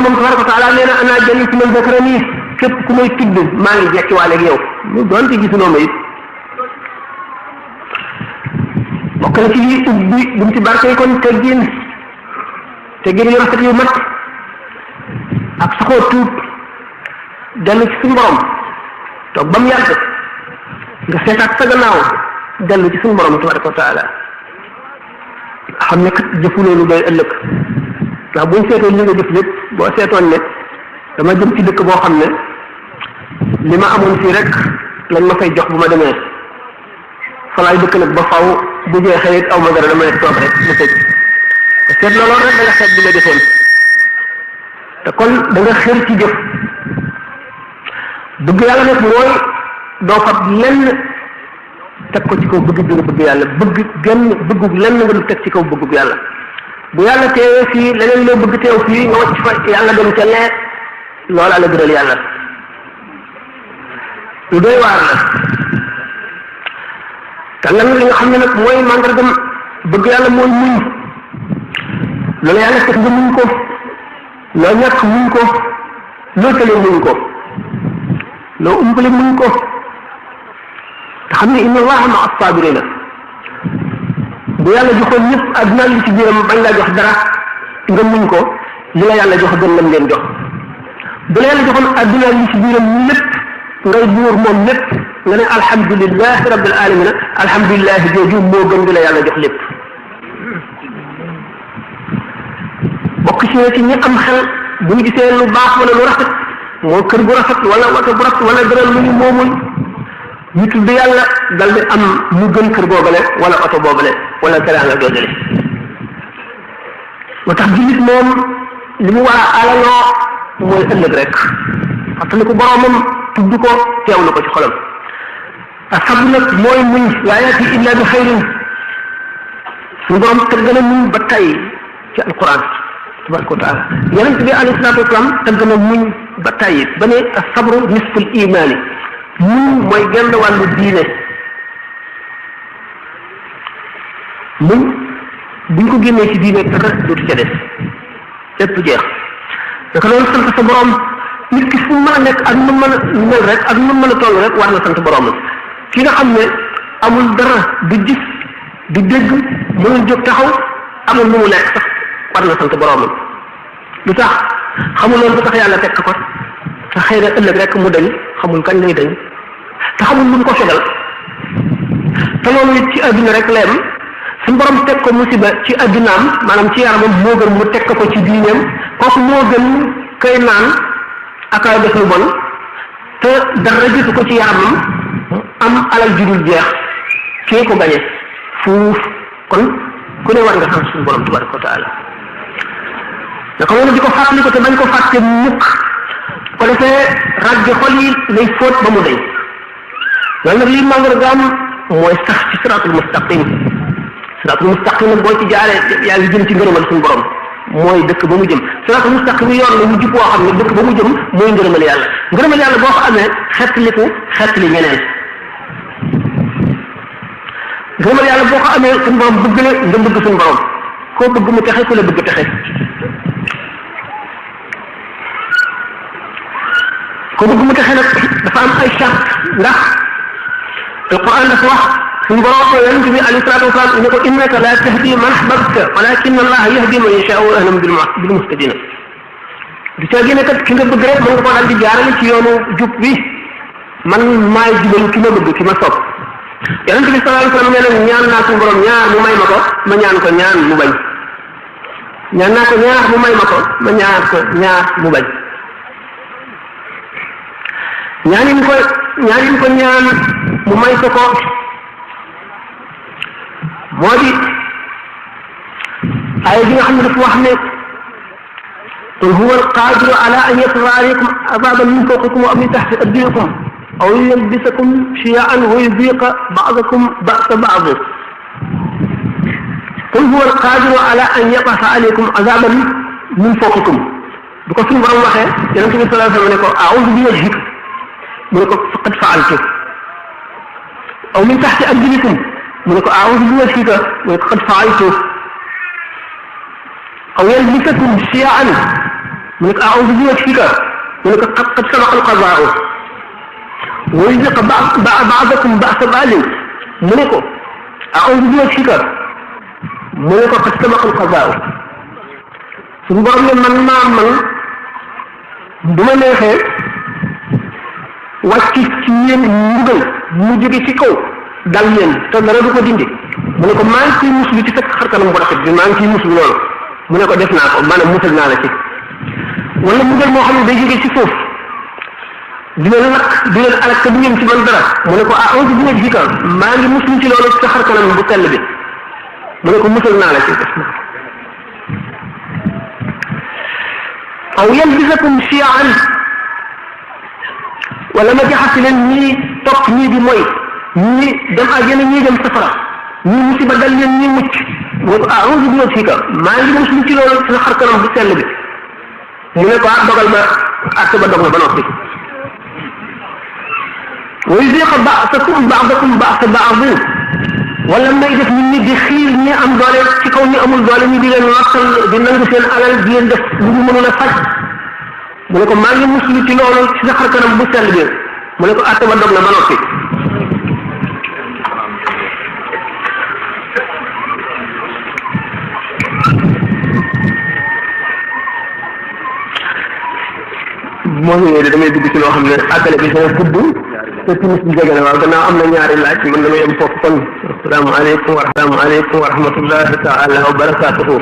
moom tabaraka wa taala nee na ana jalisu man zakarani képp ku may tudd maa ngi jekkiwaale ak yow mu doonte gisuloo ma it bokk na ci lii ubbi bunti barke yi kon teggin yu rafet yu mat ak saxoo tuub dellu ci suñu borom toog ba mu yàgg nga seetaat sa gannaaw dellu ci suñu borom tabaraka wa taala xam ne kat jëfuloo lu doy ëllëg ndax buñ seetoon li nga jëf lépp boo seetoon ne dama jëm ci dëkk boo xam ne li ma amoon fii rek lañ ma fay jox bu ma demee fa laay dëkk nag ba faw bu jeexee it aw ma dara damay toog rek mu tëj te seet loolu rek da nga xeet bi nga defoon te kon da nga xër ci jëf bëgg yàlla nag mooy doo fab lenn teg ko ci kaw bëgg bi nga bëgg yàlla bëggu lenn nga du teg ci kaw bëggu yàlla bu yàlla teewee fii leneen loo bëgg teew fii nga wacc fa yàlla dem ca lee loola la gënal yàlla lu doy waar la te lan li nga xam ne nag mooy màndargam bëgg yàlla mooy muñ loolu yàlla fekk nga muñ ko loo ñàkk muñ ko loo tëlee muñ ko loo umpale muñ ko te xam ne inna allaha ma as-sabirina bu yàlla joxoon ñëpp àdduna li ci biiram bañ laa jox dara nga muñ ko li la yàlla jox gën lam leen jox bu la yàlla joxoon àdduna li ci biiram lépp ngay buur moom lépp nga ne alhamdulilahi rabbil alamina alhamdulilahi jooju moo gën di la yàlla jox lépp bokk ci ne ci ñi am xel bu ñu gisee lu baax wala lu rafet moo kër gu rafet wala oto bu rafet wala dara lu ñu moomul ñu tudd yàlla dal di am lu gën kër boobale wala oto boobale wala teraanga joojale moo tax jullit moom li mu war a alaloo mooy ëllëg rek fàttaliku boromam tudd ko teewlu ko ci xolam asabru nag mooy muñ laa yaati illa bi xayrin suñu borom tëgg na muñ ba tey ci alquran tabaraka wa taala yonent bi alayhi salaatu wasalaam tëgg na muñ ba tey ba ne asabru nisful imaani muñ mooy genn wàllu diine muñ buñ ko génnee ci diine dara dootu ca des lépp jeex naka loolu sant sa borom nit ki fu mu mën a nekk ak nu mën a mel rek ak nu mën a toll rek war na sant borom ki nga xam ne amul dara du gis du dégg mënul jóg taxaw amul lu mu lekk sax war na sant boromam lu tax xamul loolu bu tax yàlla teg ko te xëy na ëllëg rek mu dañ xamul kañ lay dañ te xamul lu mu ko fegal te loolu it ci adduna rek leem suñu borom teg ko musiba ci addunaam maanaam ci yaramam moo gën mu teg ko ci diineem kooku moo gën kay naan ak ay def lu bon te dara jiitu ko ci yaramam am alal judul jeex kii ko gañe fuuf kon ku ne war nga xam suñu borom tabaraka wa taala naka noonu di ko fàttali ko te bañ ko fàtte mukk ko defee raggi xol yi lay fóot ba mu dañ loolu nag lii màndargaam mooy sax ci siraatul mustaqim nag boo ci jaaree yaa ngi jëm ci ngërëmal suñu borom mooy dëkk ba mu jëm siraatul mustaqim yoon la mu jub boo xam ne dëkk ba mu jëm mooy ngërëmal yàlla boo ko amee xettali ñeneen ngërëmal yàlla boo ko amee suñu borom bëgg la nga bëgg suñu borom koo bëgg mu texe ku la bëgg texe ko bëgg mu texe nag dafa am ay charte ndax alquran dafa wax suñu borom yonent bi alayhi salaatu wasalaam ne ko innaka la tahdi man ahbabta walakin allaha yahdi man yashaa'u wa ahlam bil muhtadin du caa génne kat ki nga bëgg rek mën nga ko daal di jaarale ci yoonu jub bi man maay jubal ki ma bëgg ki ma sopp yonent bi sallallahu alayhi wasallam nee na ñaan naa suñu borom ñaar mu may ma ko ma ñaan ko ñaan mu bañ ñaan naa ko ñaar mu may ma ko ma ñaan ko ñaar mu bañ ñaanin ko ñaan mu may ko moo di ay bi nga xam ne dafa wax ne qul huwa alqadiru ala an yasra alaykum azaban min fawqikum wa min tahti arjulikum aw yalbisakum shiya'an wa yuziqa ba'dakum ba'sa ba'd qul huwa alqadiru ala an yab'atha alaykum azaban min fawqikum bu ko suñu borom waxee yonent bi sallallahu alayhi wa sallam ne ko a'udhu bi wajhika mu ne ko faqad fa'altu aw min tahti arjulikum mu ne ko a'udhu bi wajhika mu ne ko qad fa'altu aw yalbisakum shiya'an mu ne ko a'udhu bi wajhika mu ne ko qad sabaqa al-qadaa'u wa yuzhiqa ba'dakum ba'sa ba'lin mu ne ko a'udhu bi wajhika mu ne ko qad sabaqa al-qadaa'u suñu borom ne man du ma neexee wàcc ci yéen mbugal mu jóge ci kaw dal yéen te dara du ko dindi mu ne ko maa ngi ciy muslu ci fekk xar kanam bu rafet bi maa ngi ciy muslu loolu mu ne ko def naa ko maanaam musal naa la ci wala mbugal moo xam ne day jóge ci suuf di leen lakk di leen alak te du ngeen ci man dara mu ne ko a'udhu bi wajhika maa ngi muslu ci loolu ci xar kanam bu tell bi mu ne ko musal naa la ci def naa aw yalbisakum shi'an wala ma jaxasi leen ñii topp ñii di moy ñii dem àjjana ñii dem safara ñii musiba dal leen ñii mucc mu ne ko a'udhu bi wajhika maa ngi muslu ci loolu ci xar kanam bu sell bi mu ne ko dogal ba àtte ba dog na ba noppi wa yuziqa ba'dakum ba'sa ba'din wala may def nit ñi di xiir ñi am doole ci kaw ñi amul doole ñu di leen wattal di nangu seen alal di leen def lu ñu mënul a faj mu ne ko maa ngi muslu ci loolu ci sa xar kanam bu sell bi mu ne ko àtte ba dog na ba noppi moo ñëwee de damay dugg ci loo xam ne àggale bi dana gudd te timis bi jege na waaw gannaaw am na ñaari laaj man damay am foofu kon asalaamaaleykum wa rahmatullahi taala wa barakatuhu